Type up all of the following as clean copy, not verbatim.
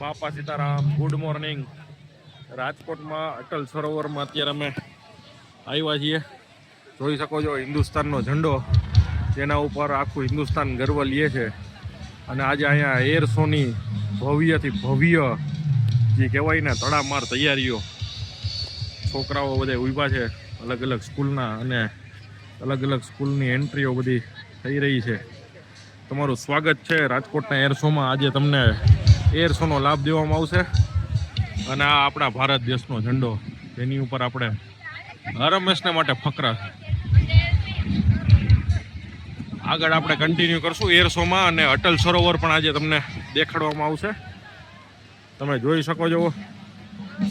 બાપા Sitaram, good morning. રાજકોટમાં અટલ સરોવરમાં અત્યારે અમે આવ્યા છીએ. જોઈ શકો છો હિન્દુસ્તાનનો ઝંડો, જેના ઉપર આખું હિન્દુસ્તાન ગર્વ લે છે. અને આજે અહીંયા એર શોની ભવ્યથી ભવ્ય જે કહેવાય ને તડામાર તૈયારીઓ, છોકરાઓ બધા ઊભા છે અલગ અલગ સ્કૂલના, અને અલગ અલગ સ્કૂલની એન્ટ્રીઓ બધી થઈ રહી છે. તમારું સ્વાગત છે રાજકોટના એર શોમાં. આજે તમને એર શોનો લાભ દેવામાં આવશે. અને આ આપણા ભારત દેશનો ઝંડો, જેની ઉપર આપણે હર હંમેશને માટે ફકરા છે. આગળ આપણે કન્ટિન્યુ કરશું એર શોમાં, અને અટલ સરોવર પણ આજે તમને દેખાડવામાં આવશે. તમે જોઈ શકો છો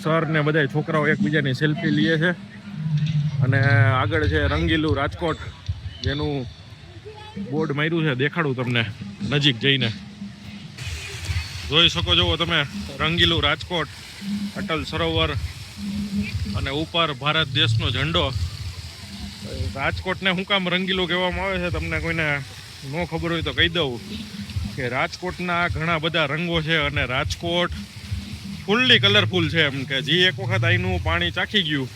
સર ને બધા છોકરાઓ એકબીજાની સેલ્ફી લે છે. અને આગળ છે રંગીલું રાજકોટ, જેનું બોર્ડ માર્યું છે, દેખાડું તમને નજીક જઈને. જોઈ શકો છો તમે રંગીલું રાજકોટ, અટલ સરોવર અને ઉપર ભારત દેશનો ઝંડો. રાજકોટને શું કામ રંગીલું કહેવામાં આવે છે, તમને કોઈને ન ખબર હોય તો કહી દઉં કે રાજકોટના ઘણા બધા રંગો છે, અને રાજકોટ ફૂલ્લી કલરફુલ છે. એમ કે જે એક વખત અહીંનું પાણી ચાખી ગયું,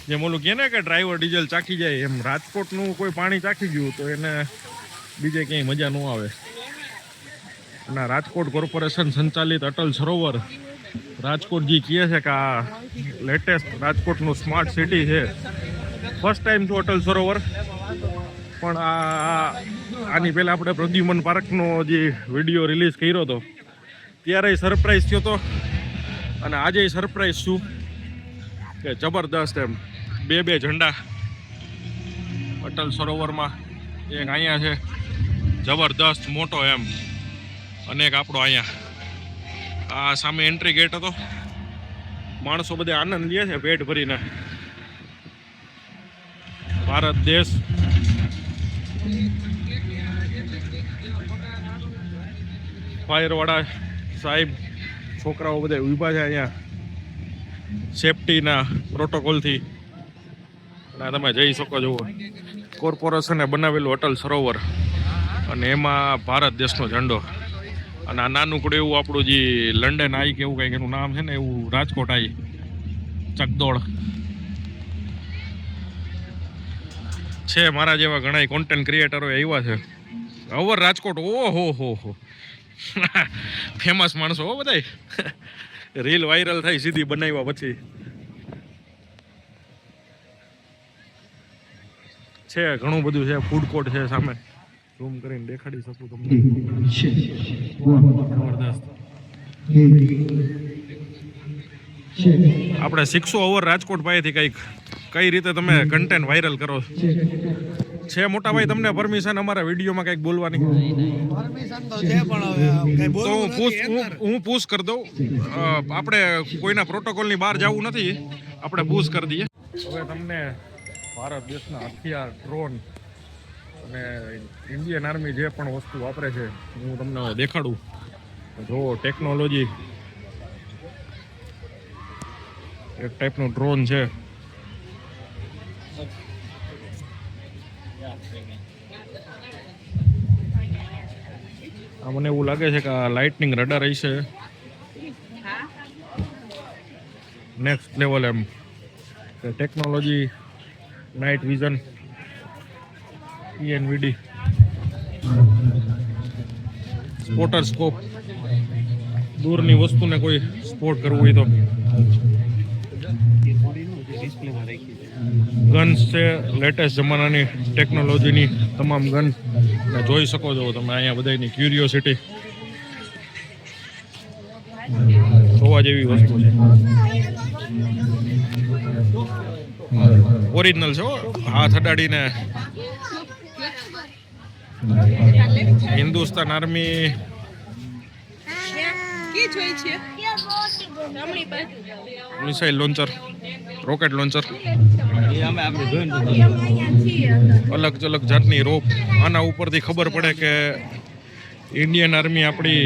જેમ ઓલું કહે ને કે ડ્રાઈવર ડીઝલ ચાખી જાય, એમ રાજકોટનું કોઈ પાણી ચાખી ગયું તો એને બીજે ક્યાંય મજા ન આવે. અને રાજકોટ કોર્પોરેશન સંચાલિત અટલ સરોવર, રાજકોટ જે કહે છે કે આ લેટેસ્ટ રાજકોટનું સ્માર્ટ સિટી છે. ફર્સ્ટ ટાઈમ છું અટલ સરોવર, પણ આની પહેલાં આપણે પ્રદ્યુમન પાર્કનો જે વિડીયો રિલીઝ કર્યો હતો ત્યારે સરપ્રાઈઝ થયો હતો, અને આજે સરપ્રાઈઝ છું કે જબરદસ્ત એમ બે ઝંડા અટલ સરોવરમાં. એક અહીંયા છે જબરદસ્ત મોટો એમ, અને એક આપણો અહીંયા. આ સામે એન્ટ્રી ગેટ હતો, માણસો બધા આનંદ લે છે પેટ ભરીને. ભારત દેશ ફાયરવાળા સાહેબ, છોકરાઓ બધા ઊભા છે અહીંયા સેફટીના પ્રોટોકોલથી. અને તમે જઈ શકો છો કોર્પોરેશને બનાવેલું અટલ સરોવર, અને એમાં ભારત દેશનો ઝંડો. અને આ નાનકડું એવું આપણું જે લંડન આઈ કે એવું કંઈક એનું નામ છે ને, એવું રાજકોટ આઈ ચકદોડ છે. મારા જેવા ઘણા કોન્ટેન્ટ ક્રિએટરો આવ્યા છે. અવર રાજકોટ, ઓહો હો ફેમસ માણસો હો બધા, રીલ વાયરલ થાય સીધી બનાવ્યા પછી. છે ઘણું બધું છે, ફૂડ કોર્ટ છે સામે, ઝૂમ કરીને દેખાડી શકું તમને. જબરદસ્ત. આપણે શીખશું અવર રાજકોટ પાસેથી કંઈક કઈ રીતે તમે કન્ટેન્ટ વાયરલ કરો છે. મોટા ભાઈ, તમને પરમિશન અમારા વિડીયોમાં કંઈક બોલવાની? તો હું પૂછ કરી દઉં. આપણે કોઈના પ્રોટોકોલની બહાર જવું નથી, આપણે પૂછ કરી દઈએ. હવે તમને ભારત દેશના હથિયાર, ડ્રોન અને ઇન્ડિયન આર્મી જે પણ વસ્તુ વાપરે છે હું તમને દેખાડું. જો ટેકનોલોજી, એક ટાઈપનું ડ્રોન છે. આ મને એવું લાગે છે કે આ લાઇટનિંગ રડાર હશે નેક્સ્ટ લેવલ એમ. Technology, night vision, ENVD, spotter scope, દૂરની વસ્તુને કોઈ સ્પોટ કરવું હોય તો. ગન્સ છે, લેટેસ્ટ જમાનાની ટેકનોલોજીની તમામ ગન્સ ને જોઈ શકો છો તમે અહીંયા બધાની ક્યુરિયોસિટી જોવા જેવી વસ્તુ છે. ઓરિજિનલ છે, હાથ અડાડીને. Hindustan army missile launcher, rocket launcher, અલગ અલગ જાતની રોપ. આના ઉપરથી ખબર પડે કે ઇન્ડિયન આર્મી આપણી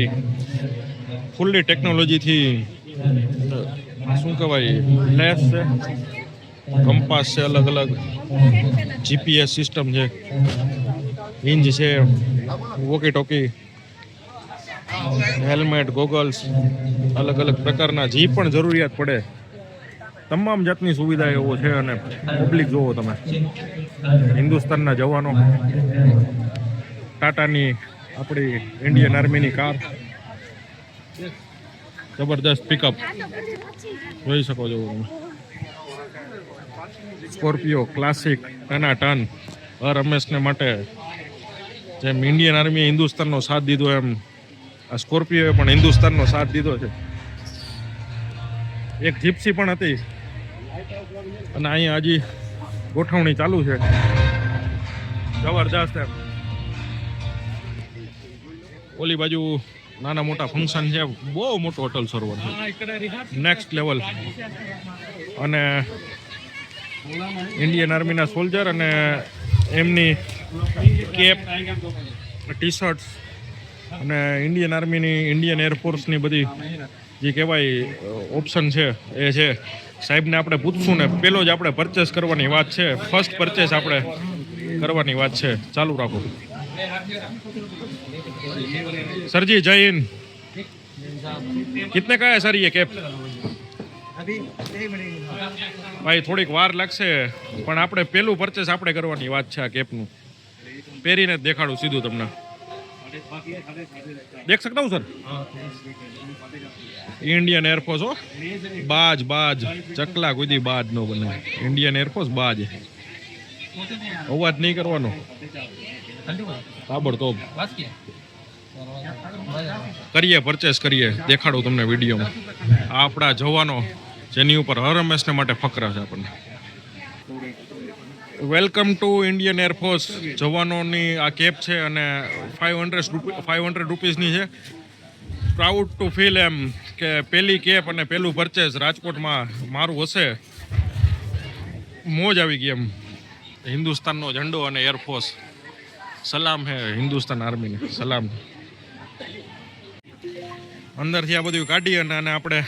ફૂલ્લી ટેકનોલોજીથી શું કહેવાય લેસ છે. કંપાસ છે, અલગ અલગ GPS સિસ્ટમ છે, હિંજ છે, વોકી ટોકી, હેલ્મેટ, ગોગલ્સ, અલગ અલગ પ્રકારના જે પણ જરૂરિયાત પડે તમામ જાતની સુવિધા એવો છે. અને પબ્લિક જોવો તમે, હિન્દુસ્તાનના જવાનો, ટાટાની આપણી ઇન્ડિયન આર્મીની કાર, જબરદસ્ત પિકઅપ જોઈ શકો છો તમે. Scorpio classic ટનાટન. રમેશને માટે જેમ ઇન્ડિયન આર્મીએ હિન્દુસ્તાનનો સાથ દીધો એમ આ સ્કોર્પિયોએ પણ હિન્દુસ્તાનનો સાથ દીધો છે. એક જીપ્સી પણ હતી અને અહીંયા હજી ગોઠવણી ચાલુ છે. જબરદસ્ત એમ. ઓલી બાજુ નાના મોટા ફંક્શન છે. બહુ મોટો હોટલ સરોવર છે, નેક્સ્ટ લેવલ. અને ઇન્ડિયન આર્મીના સોલ્જર અને એમની કેપ, ટી શર્ટ્સ અને ઇન્ડિયન આર્મીની, ઇન્ડિયન એરફોર્સની બધી જે કહેવાય ઓપ્શન છે એ છે. સાહેબને આપણે પૂછશું ને પેલો જ આપણે પરચેસ કરવાની વાત છે. ફર્સ્ટ પરચેસ આપણે કરવાની વાત છે. ચાલુ રાખો. सर जी जय हिंद. कितने का है सर ये कैप? ભાઈ થોડીક વાર લાગશે પણ આપણે પેલું પરચેસ આપણે કરવાની વાત છે આ કેપનું. પહેરીને જ દેખાડું સીધું તમને. દેખ सकता हूँ सर? इंडियन एयरफोर्स हो, बाज बाज चकला કોઈ દી બાજ નો બને. ઇન્ડિયન એરફોર્સ બાજ. અવાજ નહીં કરવાનો, તાબડતોબ કરીએ પરચેસ કરીએ. દેખાડું તમને વિડીયોમાં. આ આપણા જવાનો જેની ઉપર હર હંમેશને માટે ફકરા છે આપણને. Welcome to Indian air force. જવાનોની આ કેપ છે અને 500 રૂપીસની છે. પ્રાઉડ ટુ ફીલ એમ કે પહેલી કેપ અને પહેલું પરચેસ રાજકોટમાં મારું હશે. મોજ આવી ગઈ એમ. હિન્દુસ્તાનનો ઝંડો અને એરફોર્સ. સલામ હે હિન્દુસ્તાન આર્મીને, સલામ. અંદરથી આ બધું કાઢી અને આપણે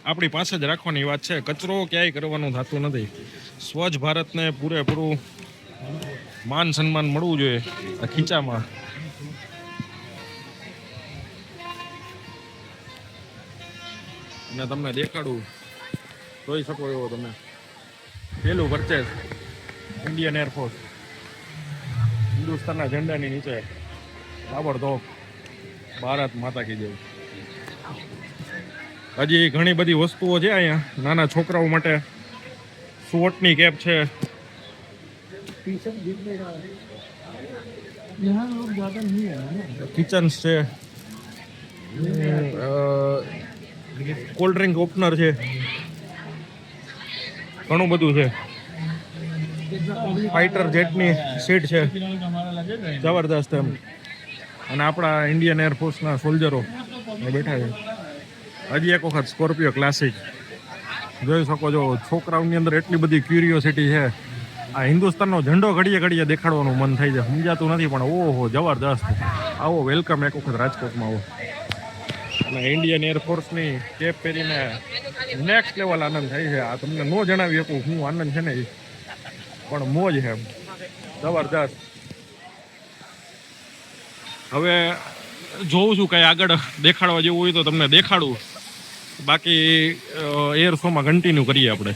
આપણી પાસે જ રાખવાની વાત છે. કચરો ક્યાંય કરવાનું થતું નથી. સ્વચ્છ ભારતને પૂરેપૂરું માન સન્માન મળવું જોઈએ આ ખીચામાં. અને તમને દેખાડું, જોઈ શકો એવો તમે પેલું પરચેસ ઇન્ડિયન એરફોર્સ. હિન્દુસ્તાનના ઝંડાની નીચે તાબડતોબ ભારત માતા કી જય. હજી ઘણી બધી વસ્તુઓ છે અહીંયા. નાના છોકરાઓ માટે સુવટની કેપ છે. કિચન્સ છે, કોલ્ડ ડ્રિંક ઓપનર છે, ઘણું બધું છે. ફાઇટર જેટની સીટ છે, જબરદસ્ત એમ. અને આપણા ઇન્ડિયન એરફોર્સના સોલ્જરો બેઠા છે. હજી એક વખત સ્કોર્પિયો ક્લાસિક જોઈ શકો છો. છોકરાઓની અંદર એટલી બધી ક્યુરિયોસિટી છે. આ હિન્દુસ્તાનનો ઝંડો ઘડીએ ઘડીએ દેખાડવાનું મન થઈ જાય. સમજાતું નથી પણ ઓહો જબરદસ્ત. આવો વેલકમ એક વખત રાજકોટમાં આવો. અને ઇન્ડિયન એરફોર્સની કેપ પહેરીને નેક્સ્ટ લેવલ આનંદ થાય છે. આ તમને ન જણાવી શકું શું આનંદ છે ને એ, પણ મોજ છે એમ જબરદસ્ત. હવે જોઉં છું કંઈ આગળ દેખાડવા જેવું હોય તો તમને દેખાડું. બાકી એર શોમાં કન્ટિન્યુ કરીએ આપણે.